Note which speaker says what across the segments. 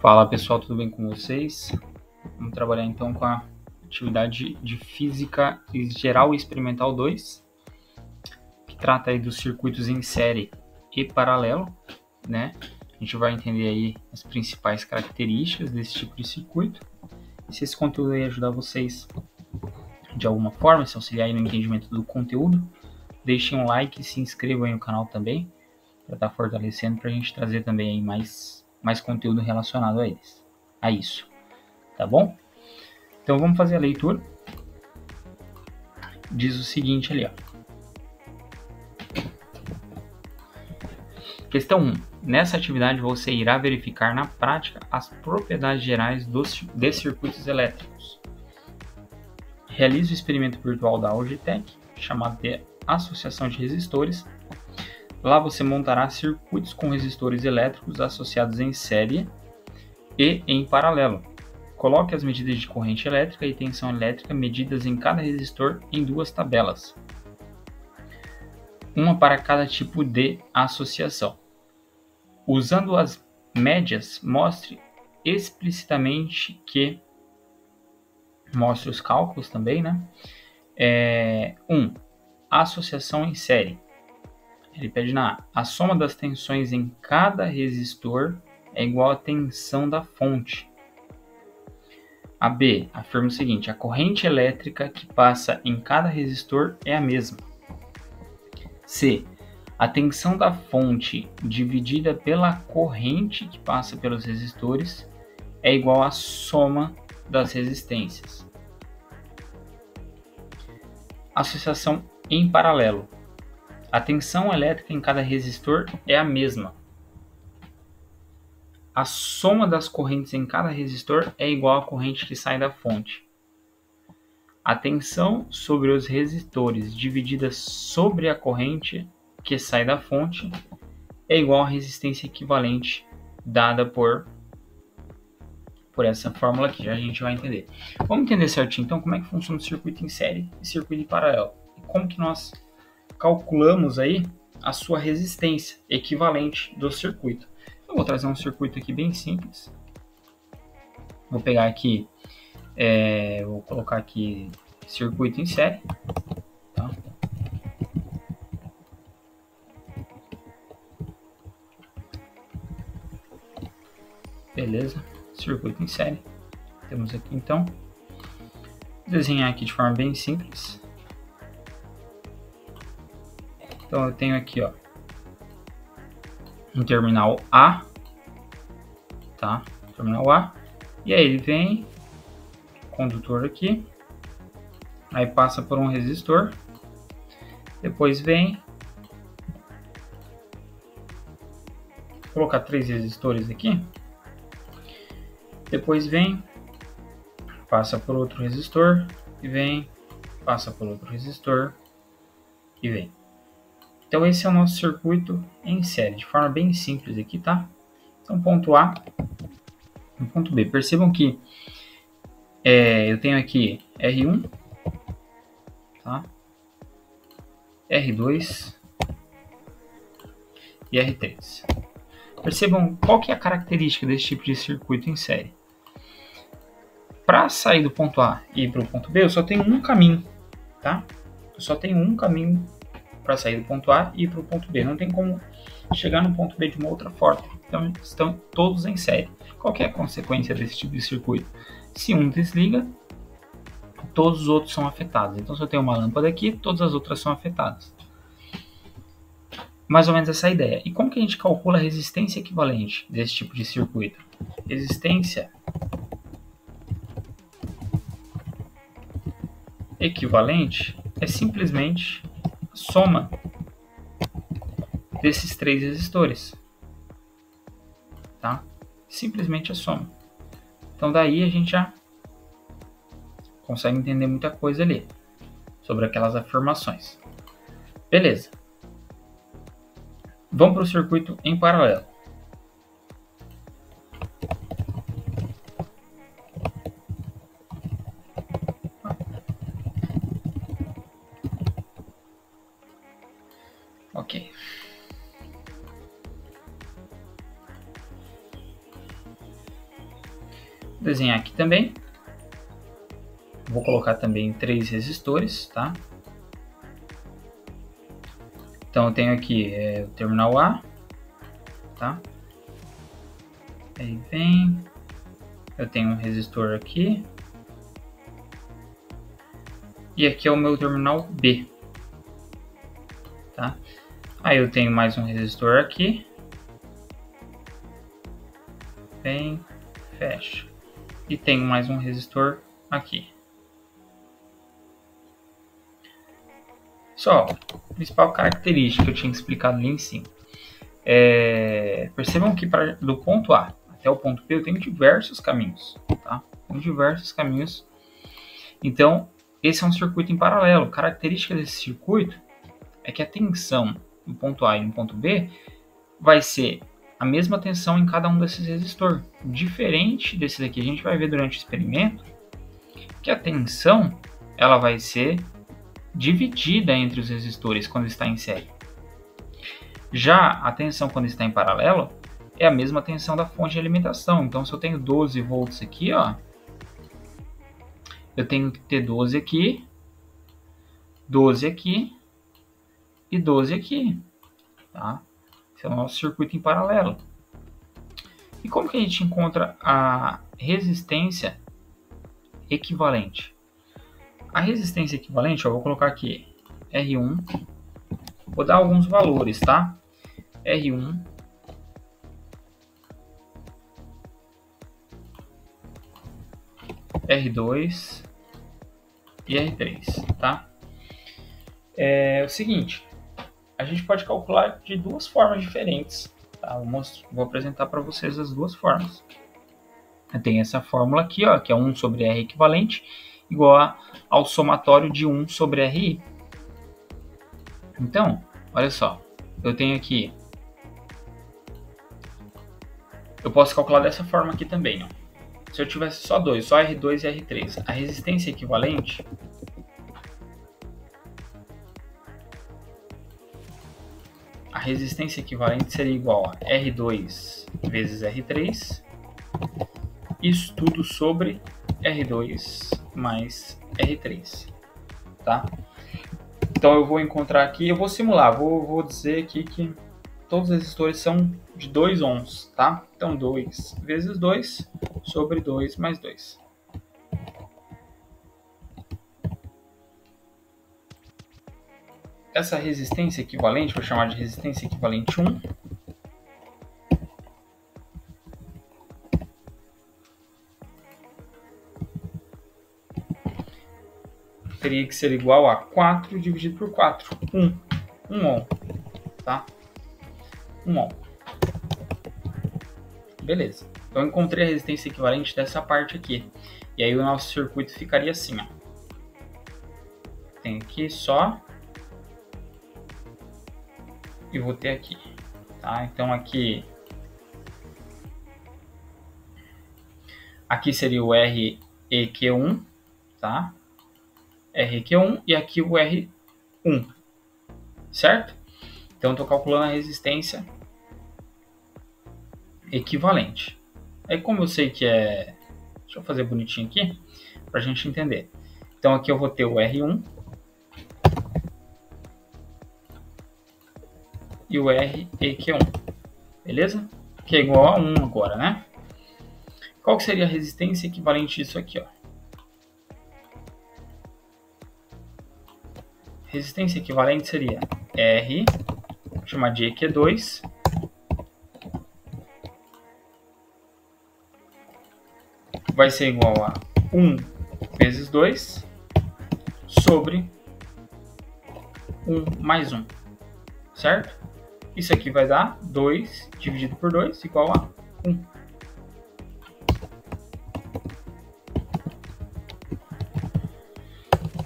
Speaker 1: Fala pessoal, tudo bem com vocês? Vamos trabalhar então com a atividade de Física Geral e Experimental 2, que trata aí dos circuitos em série e paralelo, né? A gente vai entender aí as principais características desse tipo de circuito. E se esse conteúdo aí ajudar vocês de alguma forma, se auxiliar aí no entendimento do conteúdo, deixem um like e se inscrevam aí no canal também, para estar fortalecendo, para a gente trazer também aí mais conteúdo relacionado a isso, tá bom? Então vamos fazer a leitura. Diz o seguinte ali, ó. Questão 1. Nessa atividade você irá verificar na prática as propriedades gerais de circuitos elétricos. Realize o experimento virtual da Logitech, chamado de associação de resistores. Lá você montará circuitos com resistores elétricos associados em série e em paralelo. Coloque as medidas de corrente elétrica e tensão elétrica medidas em cada resistor em duas tabelas, uma para cada tipo de associação. Usando as médias, mostre explicitamente que... Mostre os cálculos também, né? 1. Associação em série. Ele pede na A. A soma das tensões em cada resistor é igual à tensão da fonte. A B afirma o seguinte: a corrente elétrica que passa em cada resistor é a mesma. C. A tensão da fonte dividida pela corrente que passa pelos resistores é igual à soma das resistências. Associação em paralelo. A tensão elétrica em cada resistor é a mesma. A soma das correntes em cada resistor é igual à corrente que sai da fonte. A tensão sobre os resistores dividida sobre a corrente que sai da fonte é igual à resistência equivalente dada por essa fórmula aqui, já a gente vai entender. Vamos entender certinho então como é que funciona o circuito em série e circuito em paralelo. E como que nós calculamos aí a sua resistência equivalente do circuito. Eu vou trazer um circuito aqui bem simples. Vou pegar aqui, vou colocar aqui circuito em série. Tá? Beleza, circuito em série. Temos aqui então, vou desenhar aqui de forma bem simples. Então eu tenho aqui, ó, um terminal A, tá? Terminal A. E aí ele vem, condutor aqui, aí passa por um resistor, depois vem, vou colocar 3 resistores aqui, depois vem, passa por outro resistor, e vem, passa por outro resistor, e vem. Então esse é o nosso circuito em série, de forma bem simples aqui, tá? Então ponto A e ponto B. Percebam que eu tenho aqui R1, tá? R2 e R3. Percebam qual que é a característica desse tipo de circuito em série. Para sair do ponto A e ir para o ponto B, eu só tenho um caminho, tá? Eu só tenho um caminho para sair do ponto A e ir para o ponto B. Não tem como chegar no ponto B de uma outra forma. Então, estão todos em série. Qual que é a consequência desse tipo de circuito? Se um desliga, todos os outros são afetados. Então, se eu tenho uma lâmpada aqui, todas as outras são afetadas. Mais ou menos essa é a ideia. E como que a gente calcula a resistência equivalente desse tipo de circuito? Resistência equivalente é simplesmente a soma desses 3 resistores, tá? Simplesmente a soma. Então daí a gente já consegue entender muita coisa ali sobre aquelas afirmações. Beleza. Vamos para o circuito em paralelo. Ok. desenhar aqui também. Vou colocar também 3 resistores, tá? Então eu tenho aqui o terminal A, tá? Aí vem, eu tenho um resistor aqui. E aqui é o meu terminal B, tá? Aí eu tenho mais um resistor aqui. Vem, fecha. E tenho mais um resistor aqui. Só, a principal característica que eu tinha explicado ali em cima. Percebam que do ponto A até o ponto B eu tenho diversos caminhos, tá? Tenho diversos caminhos. Então, esse é um circuito em paralelo. Característica desse circuito é que a tensão no ponto A e no ponto B vai ser a mesma tensão em cada um desses resistores. Diferente desse daqui, a gente vai ver durante o experimento que a tensão ela vai ser dividida entre os resistores quando está em série. Já a tensão quando está em paralelo é a mesma tensão da fonte de alimentação. Então, se eu tenho 12 volts aqui, ó, eu tenho que ter 12 aqui, 12 aqui e 12 aqui, tá? Esse é o nosso circuito em paralelo. E como que a gente encontra a resistência equivalente? A resistência equivalente, eu vou colocar aqui R1, vou dar alguns valores, tá? R1, R2 e R3, tá? É o seguinte, a gente pode calcular de duas formas diferentes, tá? Vou apresentar para vocês as duas formas. Eu tenho essa fórmula aqui, ó, que é 1 sobre R equivalente, igual ao somatório de 1 sobre RI. Então, olha só, eu tenho aqui, eu posso calcular dessa forma aqui também, ó. Se eu tivesse só dois, só R2 e R3, a resistência equivalente seria igual a R2 vezes R3, isso tudo sobre R2 mais R3, tá? Então eu vou encontrar aqui, eu vou simular, vou dizer aqui que todos os resistores são de 2 ohms, tá? Então 2 vezes 2 sobre 2 mais 2. Essa resistência equivalente, vou chamar de resistência equivalente 1. Teria que ser igual a 4 dividido por 4. 1 ohm, tá? 1 ohm. Beleza. Então eu encontrei a resistência equivalente dessa parte aqui. E aí o nosso circuito ficaria assim, ó. Tem aqui só. E vou ter aqui, tá? Então aqui seria o REQ1, tá? REQ1 e aqui o R1, certo? Então estou calculando a resistência equivalente. Aí como eu sei que é... Deixa eu fazer bonitinho aqui, para a gente entender. Então aqui eu vou ter o R1 e o REQ1, beleza? Que é igual a 1 agora, né? Qual que seria a resistência equivalente disso aqui, ó? Resistência equivalente seria R, vou chamar de EQ2, vai ser igual a 1 vezes 2 sobre 1 mais 1, certo? Isso aqui vai dar 2 dividido por 2 igual a 1.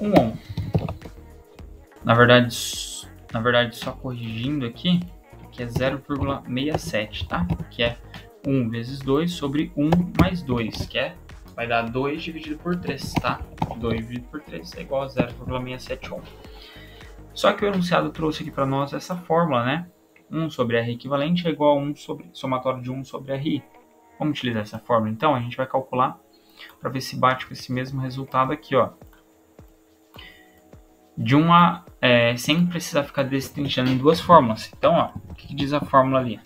Speaker 1: Ohm. Na verdade, só corrigindo aqui, que é 0,67, tá? Que é 1 vezes 2 sobre 1 mais 2, que vai dar 2 dividido por 3, tá? 2 dividido por 3 é igual a 0,67 ohm. Só que o enunciado trouxe aqui para nós essa fórmula, né? 1 sobre R equivalente é igual a 1 sobre somatório de 1 sobre RI. Vamos utilizar essa fórmula, então? A gente vai calcular para ver se bate com esse mesmo resultado aqui, ó. De uma, sem precisar ficar destrinchando em duas fórmulas. Então, ó, o que diz a fórmula ali?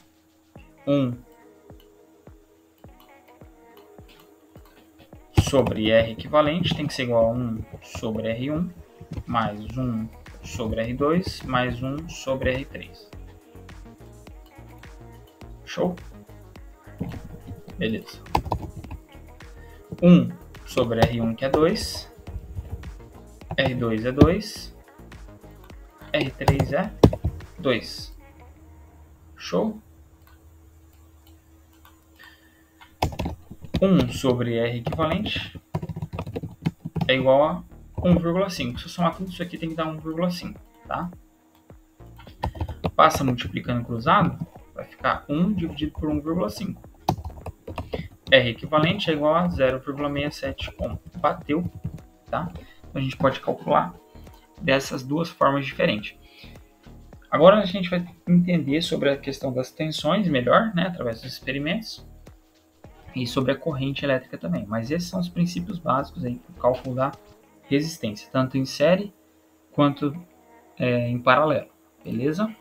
Speaker 1: 1 sobre R equivalente tem que ser igual a 1 sobre R1 mais 1 sobre R2 mais 1 sobre R3. Show? Beleza. 1 sobre R1 que é 2, R2 é 2, R3 é 2. Show? 1 sobre R equivalente é igual a 1,5. Se eu somar tudo isso aqui, tem que dar 1,5, tá? Passa multiplicando cruzado, vai ficar 1 dividido por 1,5. R equivalente é igual a 0,67 ohm. Bateu, tá? Então a gente pode calcular dessas duas formas diferentes. Agora a gente vai entender sobre a questão das tensões melhor, né, através dos experimentos, e sobre a corrente elétrica também. Mas esses são os princípios básicos aí para o cálculo da resistência, tanto em série quanto em paralelo, beleza?